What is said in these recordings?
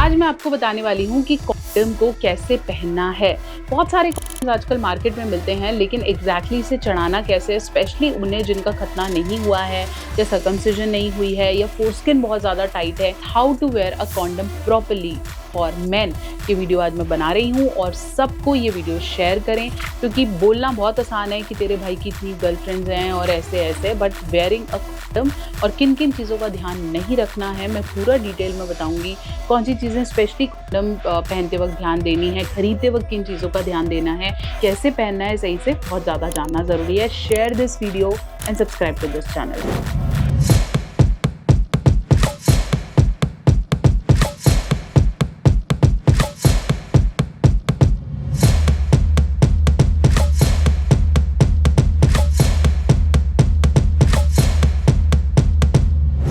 आज मैं आपको बताने वाली हूँ कि कॉन्डम को कैसे पहनना है। बहुत सारे कॉन्डम्स आजकल मार्केट में मिलते हैं, लेकिन एग्जैक्टली इसे चढ़ाना कैसे, स्पेशली उन्हें जिनका खतना नहीं हुआ है या सर्कमसिजन नहीं हुई है या फोरस्किन बहुत ज़्यादा टाइट है। How to wear a condom properly for men, ये वीडियो आज मैं बना रही हूँ और सबको ये वीडियो शेयर करें, क्योंकि बोलना बहुत आसान है कि तेरे भाई की इतनी गर्लफ्रेंड्स हैं और ऐसे ऐसे, बट वेयरिंग अ कॉन्डम और किन किन चीज़ों का ध्यान नहीं रखना है मैं पूरा डिटेल में बताऊंगी। कौन सी चीज़ें स्पेशली कॉन्डम पहनते वक्त ध्यान देनी है, खरीदते वक्त किन चीज़ों का ध्यान देना है, कैसे पहनना है सही से, बहुत ज़्यादा जानना ज़रूरी है। Share this video and subscribe to this channel.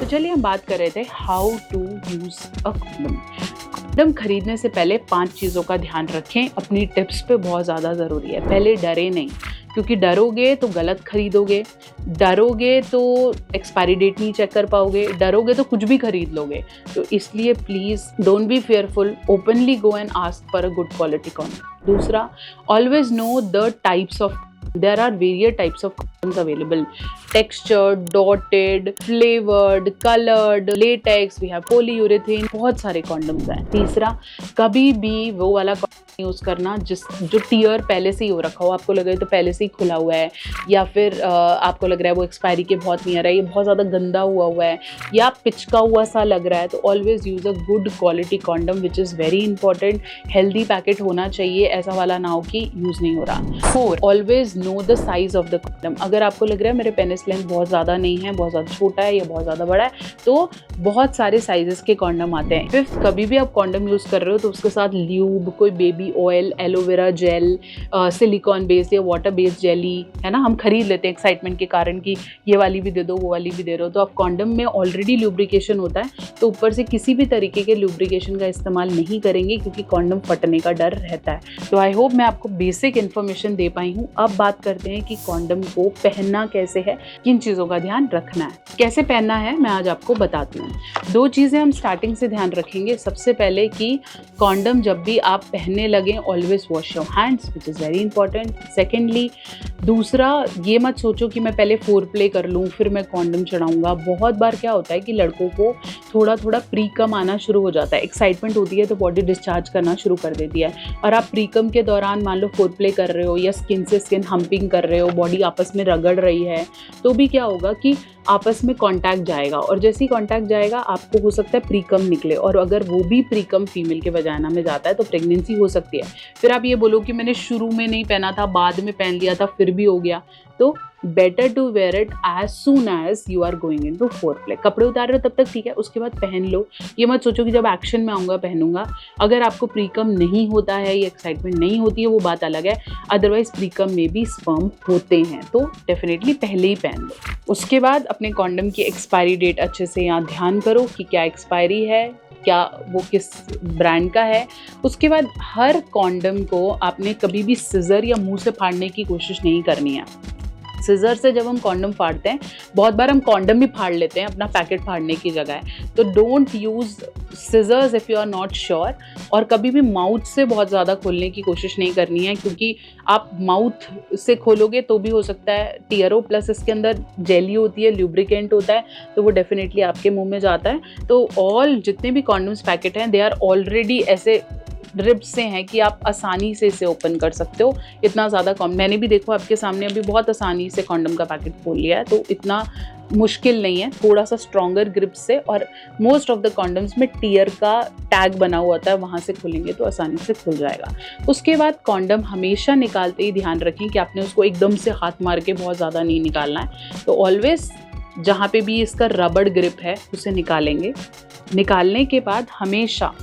चलिए हम बात कर रहे थे how to use a condom. Condom खरीदने से पहले 5 चीज़ों का ध्यान रखें, अपनी टिप्स पे बहुत ज़्यादा ज़रूरी है। पहले डरे नहीं, क्योंकि डरोगे तो गलत खरीदोगे, डरोगे तो एक्सपायरी डेट नहीं चेक कर पाओगे, डरोगे तो कुछ भी खरीद लोगे। तो इसलिए please don't be fearful, openly go and ask for a good quality condom. दूसरा, always know the types of, there are various types of condoms available: textured, dotted, flavored, colored, latex, we have polyurethane, बहुत सारे condoms हैं। तीसरा, कभी भी वो वाला use करना जो टीयर पहले से ही हो रखा हो, आपको लग रहा है तो पहले से ही खुला हुआ है, या फिर आपको लग रहा है वो एक्सपायरी के बहुत नियर है, ये बहुत ज़्यादा गंदा हुआ है या पिचका हुआ सा लग रहा है, तो always use a good quality condom, which is very important. Healthy packet होना चाहिए, ऐसा वाला ना हो कि यूज़ नहीं हो रहा। 4, always know the size of the condom. अगर आपको लग रहा है मेरे पेनिस लेंथ बहुत ज़्यादा नहीं है, बहुत ज़्यादा छोटा है या बहुत ज़्यादा बड़ा है, तो बहुत सारे साइजेस के कॉन्डम आते हैं। 5, कभी भी आप कॉन्डम यूज़ कर रहे हो तो उसके साथ ल्यूब, कोई baby oil, aloe vera gel, silicon based या वाटर बेस्ड जेली, है ना, हम खरीद लेते हैं एक्साइटमेंट के कारण कि ये वाली भी दे दो, वो वाली भी दे दो। तो आप कॉन्डम में ऑलरेडी ल्यूब्रिकेशन होता है, तो ऊपर से किसी भी तरीके के ल्यूब्रिकेशन का इस्तेमाल नहीं करेंगे, क्योंकि कॉन्डम फटने का डर रहता है। तो आई होप मैं आपको बेसिक इन्फॉर्मेशन दे पाई हूँ। अब बात करते हैं कि कॉन्डम को पहनना कैसे है, किन चीज़ों का ध्यान रखना है, कैसे पहनना है, मैं आज आपको बताती हूँ। 2 चीज़ें हम स्टार्टिंग से ध्यान रखेंगे। सबसे पहले कि कॉन्डम जब भी आप पहनने लगें, always wash your hands, which is very important. Secondly, दूसरा, ये मत सोचो कि मैं पहले फोर प्ले कर लूँ फिर मैं कॉन्डम चढ़ाऊँगा। बहुत बार क्या होता है कि लड़कों को थोड़ा थोड़ा प्रीकम आना शुरू हो जाता है, एक्साइटमेंट होती है तो बॉडी डिस्चार्ज करना शुरू कर देती है, और आप प्रीकम के दौरान मान लो फोर प्ले कर रहे हो या स्किन से स्किन हम्पिंग कर रहे हो, बॉडी आपस में रगड़ रही है, तो भी क्या होगा कि आपस में कांटेक्ट जाएगा, और जैसे ही कांटेक्ट जाएगा आपको हो सकता है प्रीकम निकले, और अगर वो भी प्रीकम फीमेल के वजाना में जाता है तो प्रेगनेंसी हो सकती है। फिर आप ये बोलो कि मैंने शुरू में नहीं पहना था, बाद में पहन लिया था, फिर भी हो गया। तो better to wear it as soon as you are going into foreplay. कपड़े उतार रहे हो तब तक ठीक है, उसके बाद पहन लो। ये मत सोचो कि जब एक्शन में आऊँगा पहनूंगा। अगर आपको प्रीकम नहीं होता है या एक्साइटमेंट नहीं होती है, वो बात अलग है, अदरवाइज प्रीकम में भी स्पर्म होते हैं, तो डेफिनेटली पहले ही पहन लो। उसके बाद अपने कॉन्डम की एक्सपायरी डेट अच्छे से यहाँ ध्यान करो कि क्या एक्सपायरी है, क्या वो किस ब्रांड का है। उसके बाद हर कॉन्डम को आपने कभी भी सिजर या मुंह से फाड़ने की कोशिश नहीं करनी है। सिजर से जब हम कॉन्डम फाड़ते हैं, बहुत बार हम कॉन्डम भी फाड़ लेते हैं अपना पैकेट फाड़ने की जगह, तो don't use scissors if you are not sure. और कभी भी माउथ से बहुत ज़्यादा खोलने की कोशिश नहीं करनी है, क्योंकि आप माउथ से खोलोगे तो भी हो सकता है टीयरो, प्लस इसके अंदर जेली होती है, ल्यूब्रिकेंट होता है, तो वो डेफिनेटली आपके मुंह में जाता है। तो ऑल जितने भी कॉन्डम्स पैकेट हैं, दे आर ऑलरेडी ऐसे रिब्स से हैं कि आप आसानी से इसे ओपन कर सकते हो। इतना ज़्यादा मैंने भी देखो आपके सामने अभी बहुत आसानी से कॉन्डम का पैकेट खोल लिया है, तो इतना मुश्किल नहीं है, थोड़ा सा स्ट्रॉन्गर ग्रिप से। और मोस्ट ऑफ द कॉन्डम्स में टीयर का टैग बना हुआ होता है, वहाँ से खोलेंगे तो आसानी से खुल जाएगा। उसके बाद कॉन्डम हमेशा निकालते ही ध्यान रखें कि आपने उसको एकदम से हाथ मार के बहुत ज़्यादा नहीं निकालना है, तो ऑलवेज जहाँ पे भी इसका रबड़ ग्रिप है उसे निकालेंगे। निकालने के बाद हमेशा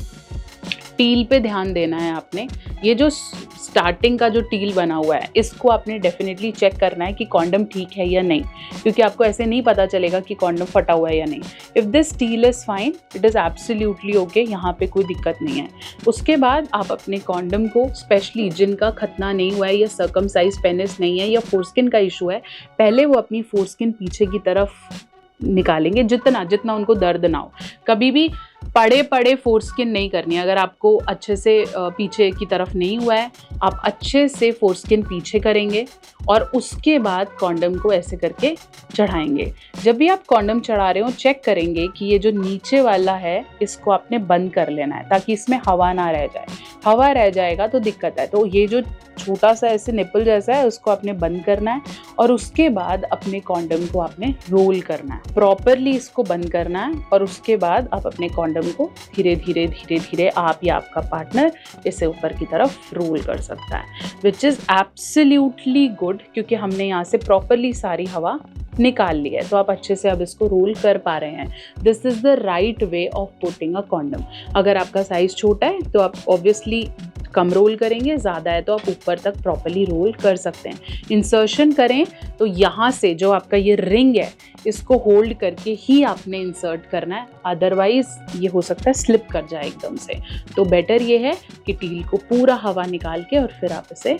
टील पे ध्यान देना है आपने। ये जो स्टार्टिंग का जो टील बना हुआ है, इसको आपने डेफिनेटली चेक करना है कि कॉन्डम ठीक है या नहीं, क्योंकि आपको ऐसे नहीं पता चलेगा कि कॉन्डम फटा हुआ है या नहीं। If this teal is fine, it is absolutely okay, यहाँ पे कोई दिक्कत नहीं है। उसके बाद आप अपने कॉन्डम को, स्पेशली जिनका खतना नहीं हुआ है या सर्कमसाइज पेनिस नहीं है या फोरस्किन का इशू है, पहले वो अपनी फोरस्किन पीछे की तरफ निकालेंगे, जितना जितना उनको दर्द ना हो। कभी भी पड़े पड़े फोरस्किन नहीं करनी है। अगर आपको अच्छे से पीछे की तरफ नहीं हुआ है, आप अच्छे से फोरस्किन पीछे करेंगे और उसके बाद कॉन्डम को ऐसे करके चढ़ाएंगे। जब भी आप कॉन्डम चढ़ा रहे हो चेक करेंगे कि ये जो नीचे वाला है इसको आपने बंद कर लेना है ताकि इसमें हवा ना रह जाए। हवा रह जाएगा तो दिक्कत है। तो ये जो छोटा सा ऐसे निपल जैसा है उसको आपने बंद करना है और उसके बाद अपने कॉन्डम को आपने रोल करना है, प्रॉपरली इसको बंद करना है और उसके बाद आप अपने कॉन्डम को धीरे धीरे धीरे धीरे आप या आपका पार्टनर इसे ऊपर की तरफ रोल कर सकता है, विच इज़ एब्सोल्युटली गुड क्योंकि हमने यहाँ से प्रॉपरली सारी हवा निकाल लिया है। तो आप अच्छे से अब इसको रोल कर पा रहे हैं। This is the right way of putting a condom. अगर आपका साइज़ छोटा है तो आप ऑब्वियसली कम रोल करेंगे, ज़्यादा है तो आप ऊपर तक प्रॉपरली रोल कर सकते हैं। इंसर्शन करें तो यहाँ से जो आपका ये रिंग है इसको होल्ड करके ही आपने इंसर्ट करना है, अदरवाइज ये हो सकता है स्लिप कर जाए एकदम से। तो बेटर ये है कि टील को पूरा हवा निकाल के और फिर आप इसे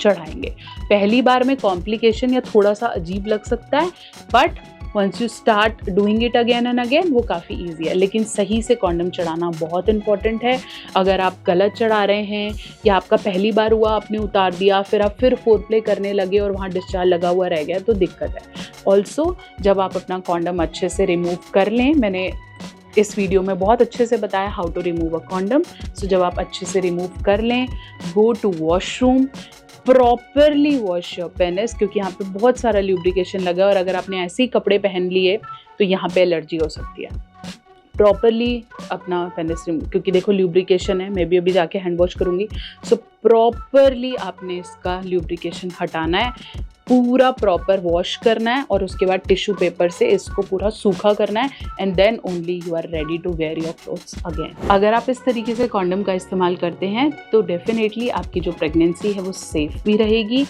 चढ़ाएंगे। पहली बार में कॉम्प्लिकेशन या थोड़ा सा अजीब लग सकता है, but once you start doing it again and again वो काफ़ी ईजी है। लेकिन सही से कॉन्डम चढ़ाना बहुत इंपॉर्टेंट है। अगर आप गलत चढ़ा रहे हैं या आपका पहली बार हुआ आपने उतार दिया फिर आप फिर फोरप्ले करने लगे और वहाँ डिस्चार्ज लगा हुआ रह गया तो दिक्कत है। ऑल्सो जब आप अपना कॉन्डम अच्छे से रिमूव कर लें, मैंने इस वीडियो में बहुत अच्छे से बताया how to remove a condom. So जब आप अच्छे से रिमूव कर लें, go to washroom, properly wash your penis क्योंकि यहाँ पे बहुत सारा ल्यूब्रिकेशन लगा है और अगर आपने ऐसे ही कपड़े पहन लिए तो यहाँ पे एलर्जी हो सकती है। प्रॉपरली अपना पेनिस क्योंकि देखो ल्यूब्रिकेशन है, मैं भी अभी जाके हैंड वॉश करूँगी। सो प्रॉपरली आपने इसका ल्यूब्रिकेशन हटाना है, पूरा प्रॉपर वॉश करना है और उसके बाद टिश्यू पेपर से इसको पूरा सूखा करना है and then only you are ready to wear your clothes again. अगर आप इस तरीके से कॉन्डम का इस्तेमाल करते हैं तो डेफिनेटली आपकी जो प्रेगनेंसी है वो सेफ भी रहेगी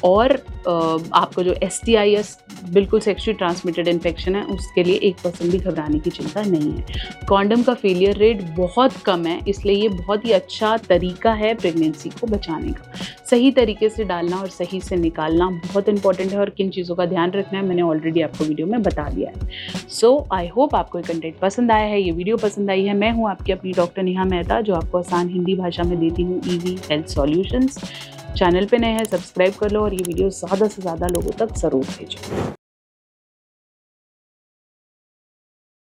और आपको जो STIs बिल्कुल सेक्सुअली ट्रांसमिटेड इन्फेक्शन है उसके लिए 1% भी घबराने की चिंता नहीं है। कॉन्डम का फेलियर रेट बहुत कम है, इसलिए ये बहुत ही अच्छा तरीका है प्रेगनेंसी को बचाने का। सही तरीके से डालना और सही से निकालना बहुत इंपॉर्टेंट है और किन चीज़ों का ध्यान रखना है मैंने ऑलरेडी आपको वीडियो में बता दिया है। सो आई होप आपको ये कंटेंट पसंद आया है, ये वीडियो पसंद आई है। मैं हूँ आपकी अपनी डॉक्टर नेहा मेहता जो आपको आसान हिंदी भाषा में देती हूँ ईजी हेल्थ सॉल्यूशंस। चैनल पे नए हैं सब्सक्राइब कर लो और ये वीडियो ज़्यादा से ज़्यादा लोगों तक ज़रूर भेजो।